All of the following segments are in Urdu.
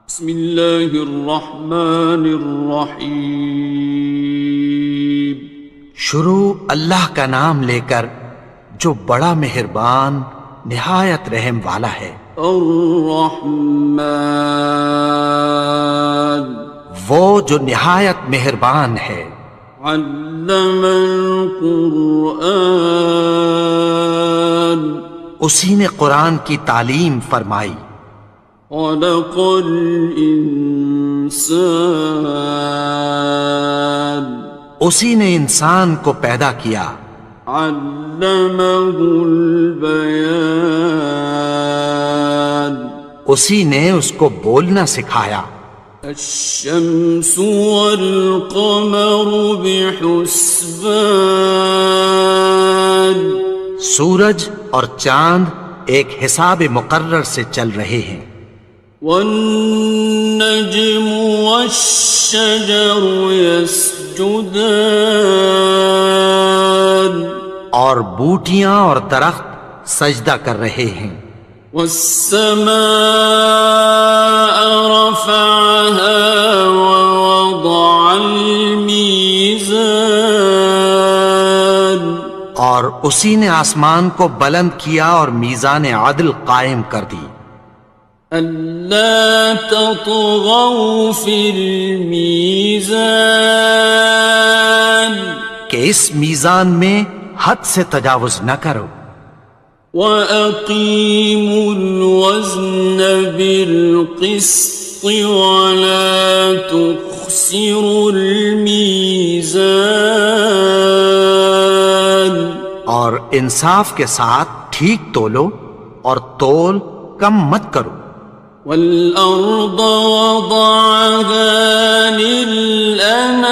بسم اللہ الرحمن الرحیم۔ شروع اللہ کا نام لے کر جو بڑا مہربان نہایت رحم والا ہے۔ الرحمن، وہ جو نہایت مہربان ہے۔ علم القرآن، اسی نے قرآن کی تعلیم فرمائی۔ خلق الانسان، اسی نے انسان کو پیدا کیا۔ علمہ البیان، اسی نے اس کو بولنا سکھایا۔ الشمس والقمر بحسبان، سورج اور چاند ایک حساب مقرر سے چل رہے ہیں۔ والنجم والشجر يسجدان، اور بوٹیاں اور درخت سجدہ کر رہے ہیں۔ والسماء رفعها ووضع الميزان، اور اسی نے آسمان کو بلند کیا اور میزان عدل قائم کر دی۔ ألا تطغوا في الميزان، کہ اس میزان میں حد سے تجاوز نہ کرو۔ وَأَقِيمُوا الْوَزْنَ بِالْقِسْطِ وَلَا تُخْسِرُوا الْمِيزَانَ، اور انصاف کے ساتھ ٹھیک تولو اور تول کم مت کرو۔ وَالْأَرْضَ وَضَعَهَا لِلْأَنَامِ،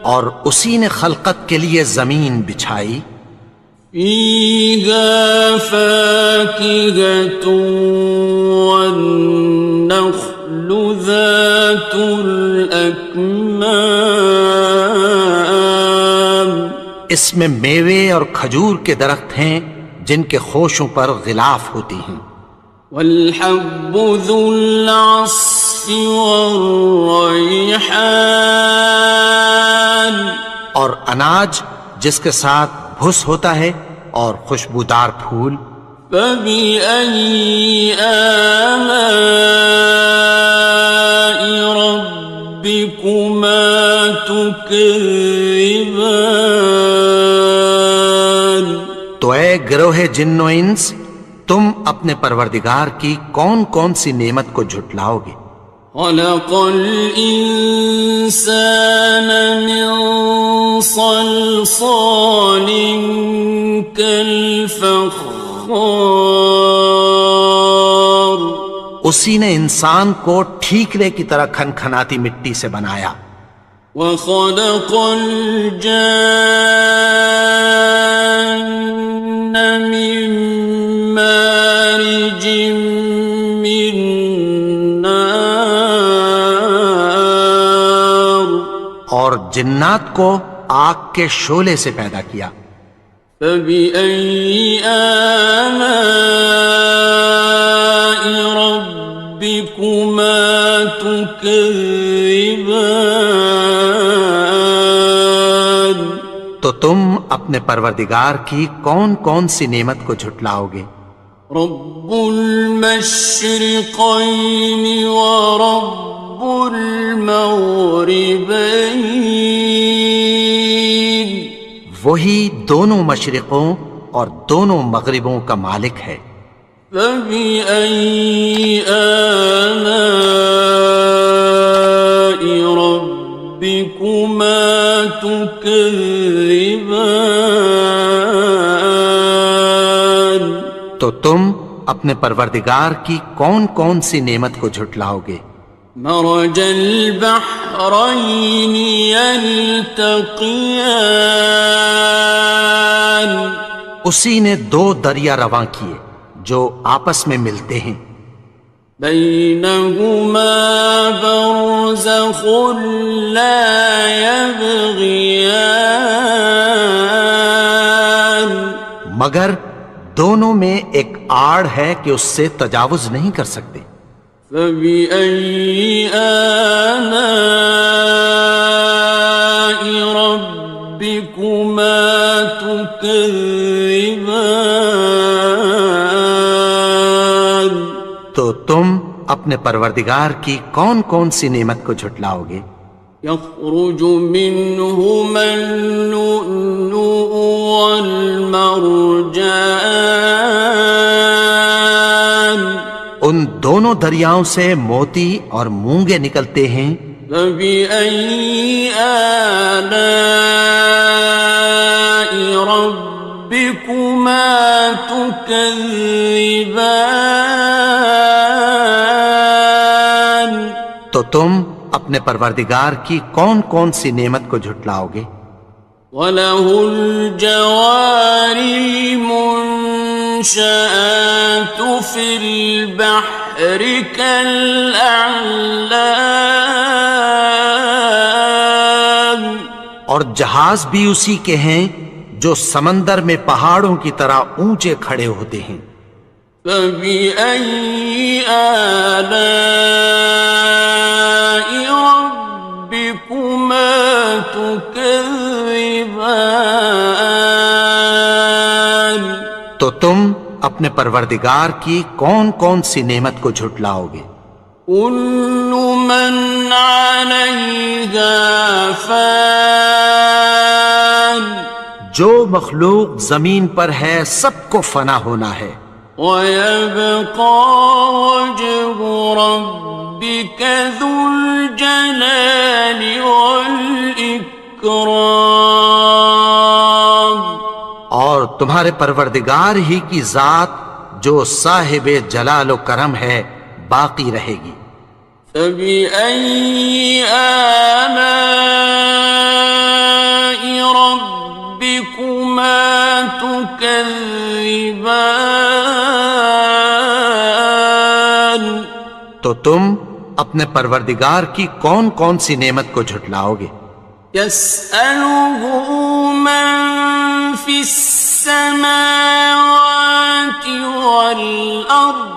اور اسی نے خلقت کے لیے زمین بچھائی۔ فِيهَا فَاكِهَةٌ وَالنَّخْلُ ذَاتُ الْأَكْمَامِ، اس میں میوے اور کھجور کے درخت ہیں جن کے خوشوں پر غلاف ہوتی ہیں۔ وَالْحَبُّ ذُو الْعَصْفِ وَالرَّيْحَانِ، اور اناج جس کے ساتھ بھس ہوتا ہے اور خوشبودار پھول۔ فَبِأَيِّ آلَاءِ رَبِّكُمَا تُكَذِّبَانِ، تو اے گروہ جن و انس، تم اپنے پروردگار کی کون کون سی نعمت کو جھٹلاؤ گے؟ خَلَقَ الْإِنسَانَ مِنْ صَلْصَالٍ كَالْفَخَّارِ، اسی نے انسان کو ٹھیکرے کی طرح کھنکھناتی مٹی سے بنایا۔ وَخَلَقَ الْجَانَّ مِن مَّارِجٍ مِّن نَّارٍ، اور جنات کو آگ کے شعلے سے پیدا کیا۔ فَبِأَيِّ آلَاءِ رَبِّكُمَا تُكَذِّبَانِ، تو تم اپنے پروردگار کی کون کون سی نعمت کو جھٹلاؤ گے؟ رب المشرقین ورب المغربین، وہی دونوں مشرقوں اور دونوں مغربوں کا مالک ہے۔ فَبِأَيِّ آلَاءِ رَبِّكُمَا تُكَذِّبَانِ، تو تم اپنے پروردگار کی کون کون سی نعمت کو جھٹلاؤ گے؟ مرج البحرین یلتقیان، اسی نے دو دریا رواں کیے جو آپس میں ملتے ہیں۔ بینہما برزخ لا یبغیان، مگر دونوں میں ایک آڑ ہے کہ اس سے تجاوز نہیں کر سکتے۔ فبأي آلاء ربكما تكذبان؟ تو تم اپنے پروردگار کی کون کون سی نعمت کو جھٹلاؤ گے؟ يخرج منهما اللؤلؤ والمرجان ان دونوں دریاؤں سے موتی اور مونگے نکلتے ہیں۔ فبأي آلاء ربكما تكذبان؟ تو تم اپنے پروردگار کی کون کون سی نعمت کو جھٹلاؤ گے؟ وَلَهُ الْجَوَارِ الْمُنشَآتُ فِي الْبَحْرِ كَالْأَعْلَامِ، اور جہاز بھی اسی کے ہیں جو سمندر میں پہاڑوں کی طرح اونچے کھڑے ہوتے ہیں۔ فَبِأَيِّ آلَاءِ رَبِّكُمَا تُكَذِّبَانِ؟ تو تم اپنے پروردگار کی کون کون سی نعمت کو جھٹلاؤ گے؟ كُلُّ مَنْ عَلَيْهَا فَانٍ، جو مخلوق زمین پر ہے سب کو فنا ہونا ہے۔ وَيَبْقَى وَجْهُ رَبِّكَ ذُو الْجَلَالِ وَالْإِكْرَامِ، اور تمہارے پروردگار ہی کی ذات جو صاحب جلال و کرم ہے باقی رہے گی۔ فَبِأَيِّ آلَاءِ رَبِّكُمَا تُكَذِّبَانِ؟ تو تم اپنے پروردگار کی کون کون سی نعمت کو جھٹلاؤ گے؟ يَسْأَلُهُ مَن فِي السَّمَاوَاتِ وَالْأَرْضِ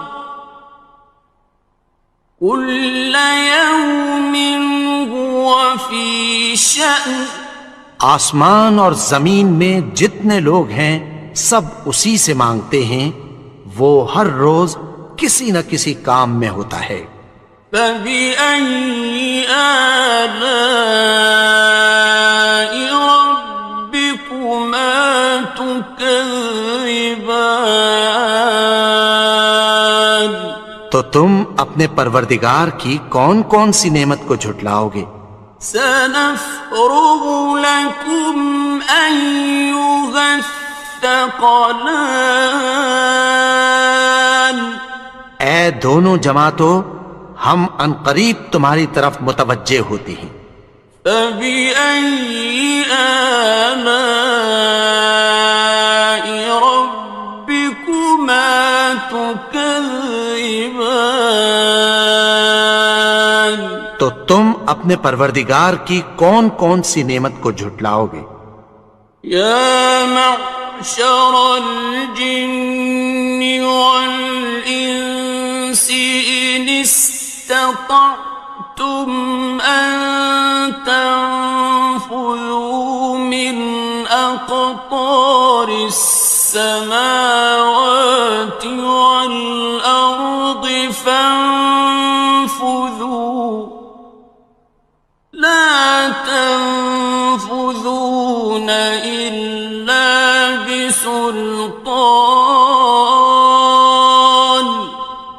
كُلَّ يَوْمٍ هُوَ فِي شَأْنٍ، آسمان اور زمین میں جتنے لوگ ہیں سب اسی سے مانگتے ہیں، وہ ہر روز کسی نہ کسی کام میں ہوتا ہے۔ فَبِأَيِّ آلَاءِ رَبِّكُمَا تُكَذِّبَانِ؟ تو تم اپنے پروردگار کی کون کون سی نعمت کو جھٹلاؤ گے؟ سَنَفْرُغُ لَكُمْ أَيُّهَ الثَّقَلَانِ؟ اے دونوں جماعتوں، ہم عنقریب تمہاری طرف متوجہ ہوتے ہیں۔ فَبِأَيِّ آلَاءِ رَبِّكُمَا تُكَذِّبَانِ؟ تو تم اپنے پروردگار کی کون کون سی نعمت کو جھٹلاؤ گے؟ يَا مَعْشَرَ الْجِنِّ وَالْإِنسِ إِنِ اسْتَطَعْتُمْ أَن تَنفُذُوا مِنْ أَقْطَارِ السَّمَاوَاتِ وَالْأَرْضِ فَانفُذُوا لَا تَنفُذُونَ إِلَّا بِسُلْطَانٍ۔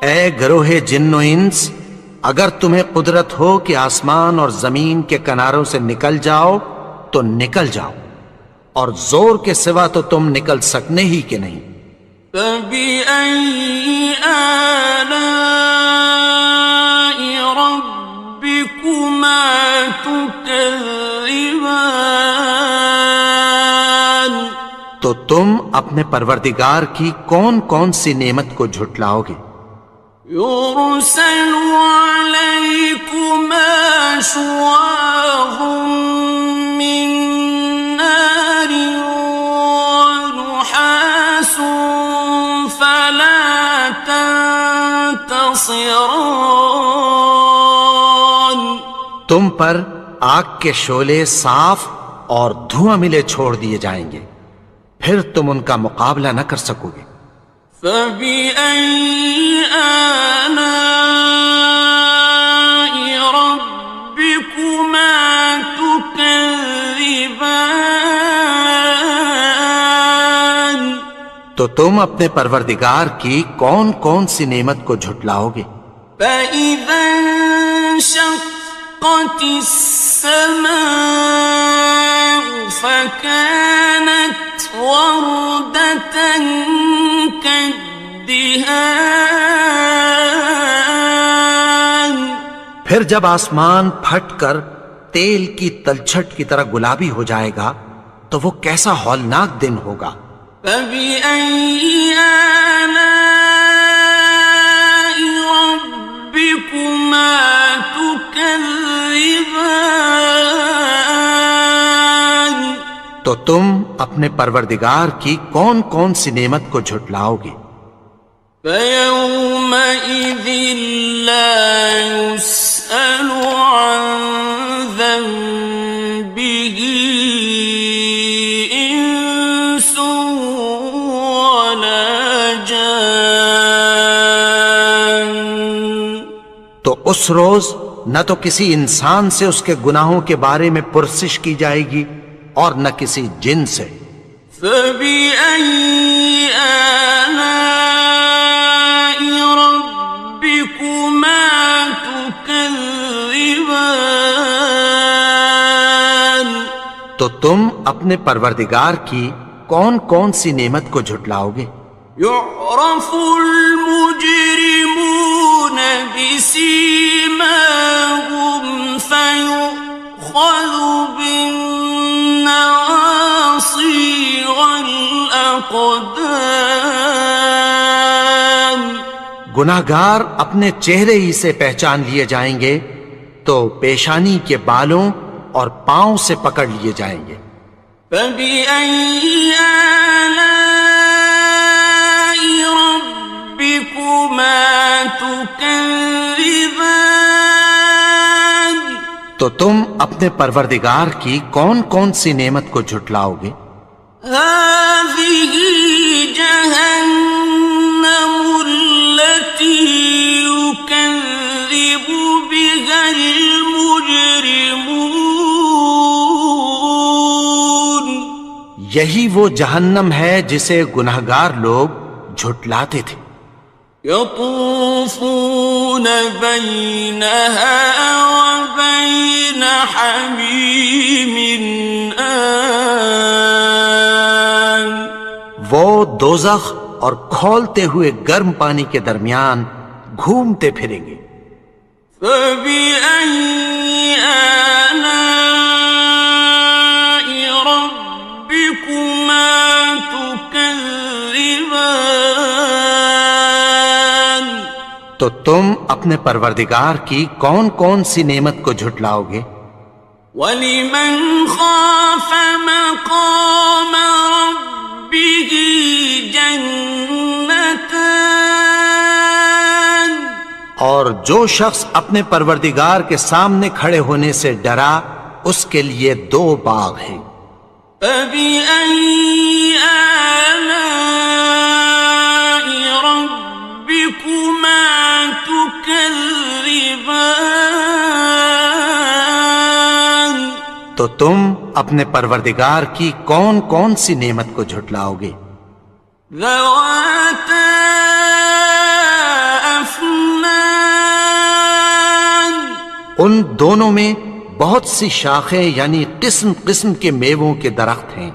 اے گروہ جن و انس، اگر تمہیں قدرت ہو کہ آسمان اور زمین کے کناروں سے نکل جاؤ تو نکل جاؤ، اور زور کے سوا تو تم نکل سکنے ہی کہ نہیں۔ فَبِأَيِّ آلَاءِ رَبِّكُمَا تُكَذِّبَانِ؟ تو تم اپنے پروردگار کی کون کون سی نعمت کو جھٹلاؤ گے؟ يُرْسَلُ عَلَيْكُمَا شُوَاظٌ مِّن نَّارٍ وَنُحَاسٌ فَلَا خاسران. تم پر آگ کے شعلے صاف اور دھواں ملے چھوڑ دیے جائیں گے، پھر تم ان کا مقابلہ نہ کر سکو گے۔ فَبِأَيِّ آلَاءِ رَبِّكُمَا تُكَذِّبَانِ. تو تم اپنے پروردگار کی کون کون سی نعمت کو جھٹلاؤ گے؟ فَإِذَا انشَقَّتِ السَّمَاءُ فَكَانَتْ وَرْدَةً كَالدِّهَانِ. پھر جب آسمان پھٹ کر تیل کی تلچھٹ کی طرح گلابی ہو جائے گا تو وہ کیسا ہولناک دن ہوگا۔ فَبِأَيِّ آلَاءِ رَبِّكُمَا تُكَذِّبَانِ. تو تم اپنے پروردگار کی کون کون سی نعمت کو جھٹلاؤ گے؟ فَيَوْمَئِذٍ لَا يُسْأَلُ عَنْ ذَنبِهِ إِنسٌ وَلَا جَانٌ. تو اس روز نہ تو کسی انسان سے اس کے گناہوں کے بارے میں پرسش کی جائے گی اور نہ کسی جن سے۔ فَبِأَيِّ آلَاءِ رَبِّكُمَا تُكَذِّبَانِ. تو تم اپنے پروردگار کی کون کون سی نعمت کو جھٹلاؤ گے؟ يُعْرَفُ الْمُجْرِمُونَ بِسِيمَاهُمْ فَيُؤْخَذُ بِالنَّوَاصِي وَالْأَقْدَامِ. گناہگار اپنے چہرے ہی سے پہچان لیے جائیں گے تو پیشانی کے بالوں اور پاؤں سے پکڑ لیے جائیں گے۔ فَبِأَيِّ آلَاءِ رَبِّكُمَا تُكَذِّبَانِ. تو تم اپنے پروردگار کی کون کون سی نعمت کو جھٹلاؤ گے؟ هَٰذِهِ جَهَنَّمُ الَّتِي يُكَذِّبُ بِهَا الْمُجْرِمُونَ. یہی وہ جہنم ہے جسے گناہگار لوگ جھٹلاتے تھے۔ يَطُوفُونَ بَيْنَهَا وَبَيْنَ حَمِيمٍ آنٍ. وہ دوزخ اور کھولتے ہوئے گرم پانی کے درمیان گھومتے پھریں گے۔ فَبِأَيِّ آلَاءِ رَبِّكُمَا تُكَذِّبَانِ. تو تم اپنے پروردگار کی کون کون سی نعمت کو جھٹلاؤ گے؟ وَلِمَنْ خَافَ مَقَامَ رَبِّهِ جَنَّتَانِ. اور جو شخص اپنے پروردگار کے سامنے کھڑے ہونے سے ڈرا اس کے لیے 2 باغ ہیں۔ فَبِأَيِّ آلَاءِ رَبِّكُمَا تُكَذِّبَانِ. تو تم اپنے پروردگار کی کون کون سی نعمت کو جھٹلاؤ گے؟ ذَوَاتَا أَفْنَانٍ. ان دونوں میں بہت سی شاخیں یعنی قسم قسم کے میووں کے درخت ہیں۔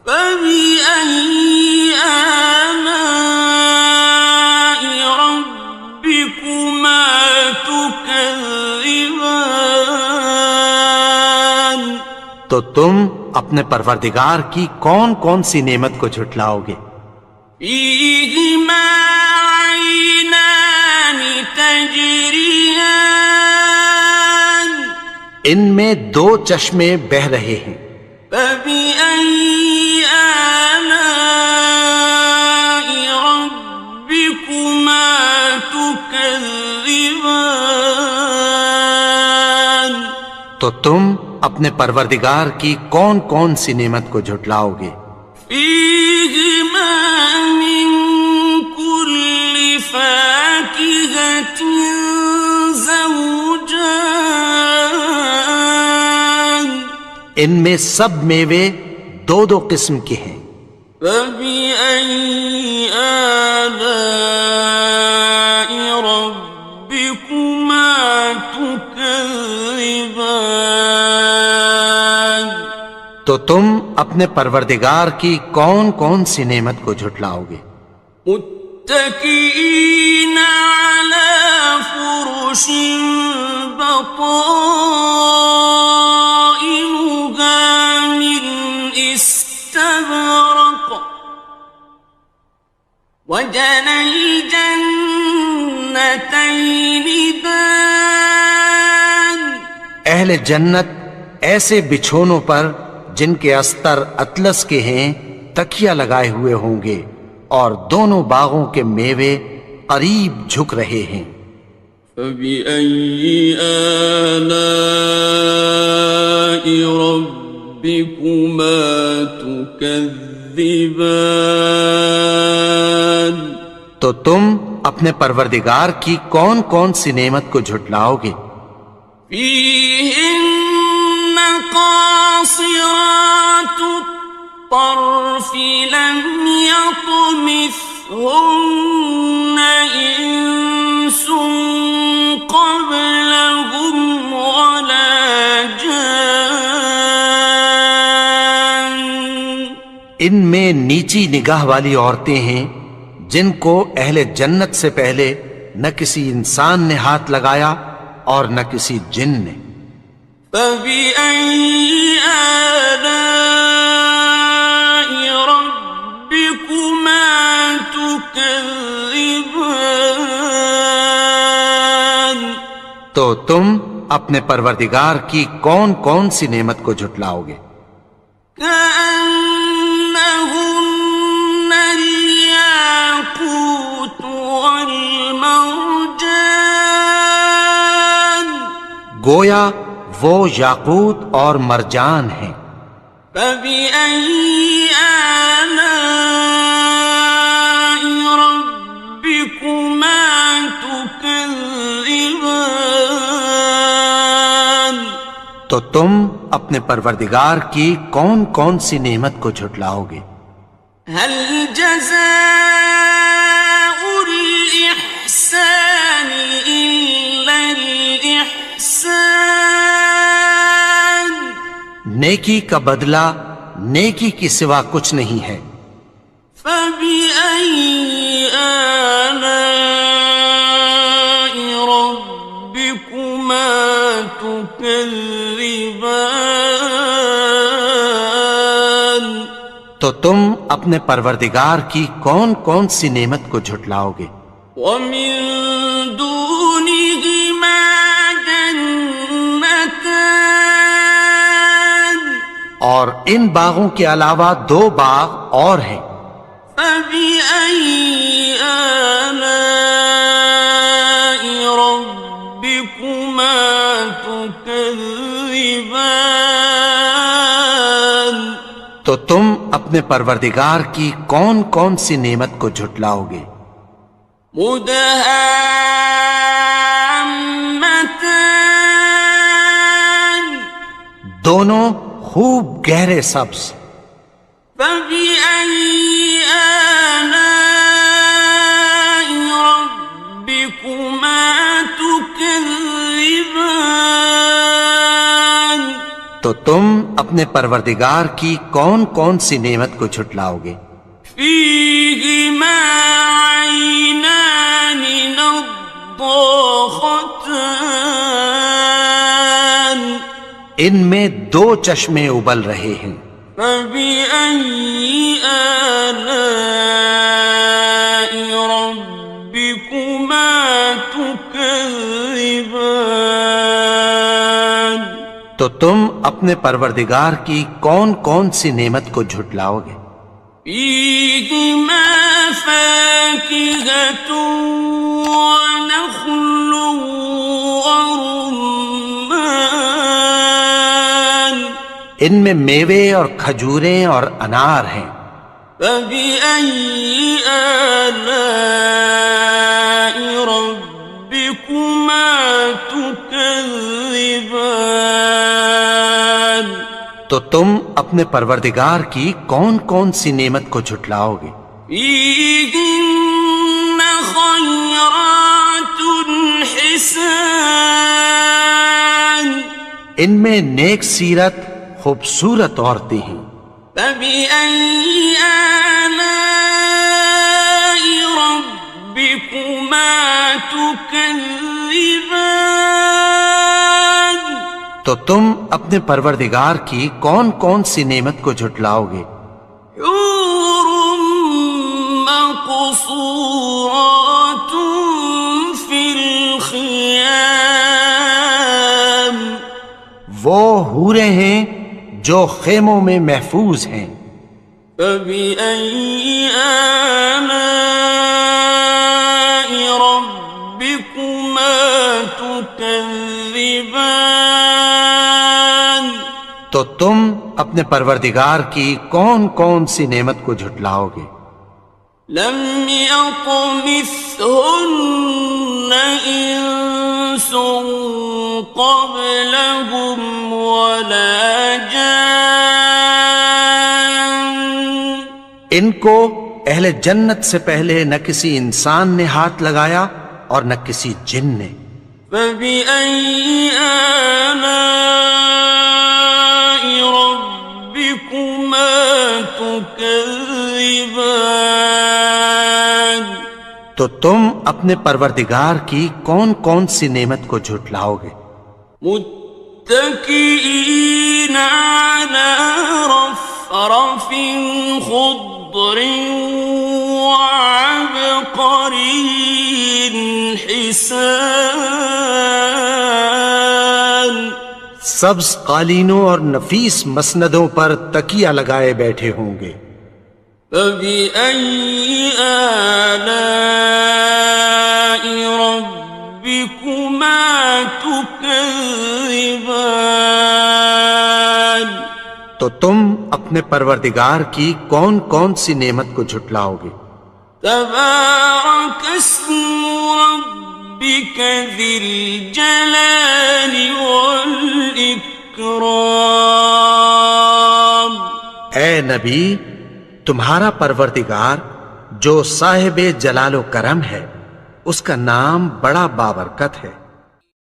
فَبِأَيِّ آلَاءِ رَبِّكُمَا تُكَذِّبَانِ. تو تم اپنے پروردگار کی کون کون سی نعمت کو جھٹلاؤ گے؟ فِيهِمَا عَيْنَانِ تَجْرِيَانِ. ان میں 2 چشمے بہہ رہے ہیں۔ فَبِأَيِّ آلَاءِ رَبِّكُمَا تُكَذِّبَانِ. تو تم اپنے پروردگار کی کون کون سی نعمت کو جھٹلاؤ گے؟ فیہما من کل فاکہۃ زوجان، ان میں سب میوے دو دو قسم کے ہیں۔ فبأي آلاء ربكما تكذبان، تو تم اپنے پروردگار کی کون کون سی نعمت کو جھٹلاؤ گے؟ متكئين على فرش بطائنها من استبرق، وجنى الجنتين دان، اہل جنت ایسے بچھونوں پر جن کے استر اطلس کے ہیں تکیہ لگائے ہوئے ہوں گے، اور دونوں باغوں کے میوے قریب جھک رہے ہیں۔ فبأي آلاء ربكما تكذبان، تو تم اپنے پروردگار کی کون کون سی نعمت کو جھٹلاؤ گے؟ فيهن قاصرات الطرف لم يطمثهن إنس قبلهم ولا جان، ان میں نیچی نگاہ والی عورتیں ہیں جن کو اہل جنت سے پہلے نہ کسی انسان نے ہاتھ لگایا اور نہ کسی جن نے۔ فبأي آلاء ربكما تكذبان، تو تم اپنے پروردگار کی کون کون سی نعمت کو جھٹلاؤ گے؟ كأنهن الياقوت والمرجان، گویا وہ یاقوت اور مرجان ہیں۔ فبأي آلاء ربكما تكذبان، تو تم اپنے پروردگار کی کون کون سی نعمت کو جھٹلاؤ گے؟ هل جزاء الإحسان إلا الإحسان، نیکی کا بدلہ نیکی کی سوا کچھ نہیں ہے۔ فبأي آلاء ربكما تكذبان، تو تم اپنے پروردگار کی کون کون سی نعمت کو جھٹلاؤ گے؟ ومن دونهما جنتان، اور ان باغوں کے علاوہ دو باغ اور ہیں۔ فبأي آلاء ربكما تكذبان، تو تم اپنے پروردگار کی کون کون سی نعمت کو جھٹلاؤ گے؟ مدهامتان، دونوں خوب گہرے سبز۔ فبأي آلاء ربكما تكذبان، تو تم اپنے پروردگار کی کون کون سی نعمت کو جھٹلاؤ گے؟ فيهما عينان نضاختان، ان میں دو چشمے ابل رہے ہیں۔ فبأي آلاء ربكما تكذبان، تو تم اپنے پروردگار کی کون کون سی نعمت کو جھٹلاؤ گے؟ فيهما فاكهة ونخل ورمان، ان میں میوے اور کھجوریں اور انار ہیں۔ فبأي آلاء ربكما تكذبان؟ تو تم اپنے پروردگار کی کون کون سی نعمت کو جھٹلاؤ گے؟ فيهن خيرات حسان، ان میں نیک سیرت خوبصورت عورتیں ہیں۔ فبأي آلاء ربكما تكذبان؟ تو تم اپنے پروردگار کی کون کون سی نعمت کو جھٹلاؤ گے؟ حور مقصورات في الخيام، وہ حوریں ہیں جو خیموں میں محفوظ ہیں۔ فبأي آلاء ربكما تكذبان؟ تو تم اپنے پروردگار کی کون کون سی نعمت کو جھٹلاؤ گے؟ لم يطمثهن إنس قبلهم ولا جان، ان کو اہل جنت سے پہلے نہ کسی انسان نے ہاتھ لگایا اور نہ کسی جن نے۔ فبأي آلاء ربكما تكذبان؟ تو تم اپنے پروردگار کی کون کون سی نعمت کو جھٹلاؤ گے؟ متكئين على رفرف خضر وعبقري حسان، سبز قالینوں اور نفیس مسندوں پر تکیہ لگائے بیٹھے ہوں گے۔ فبأي آلاء ربكما تكذبان؟ تو تم اپنے پروردگار کی کون کون سی نعمت کو جھٹلاؤ گے؟ تبارك اسم ربك ذي الجلال والإكرام۔ اے نبی، تمہارا پروردگار جو صاحب جلال و کرم ہے، اس کا نام بڑا بابرکت ہے۔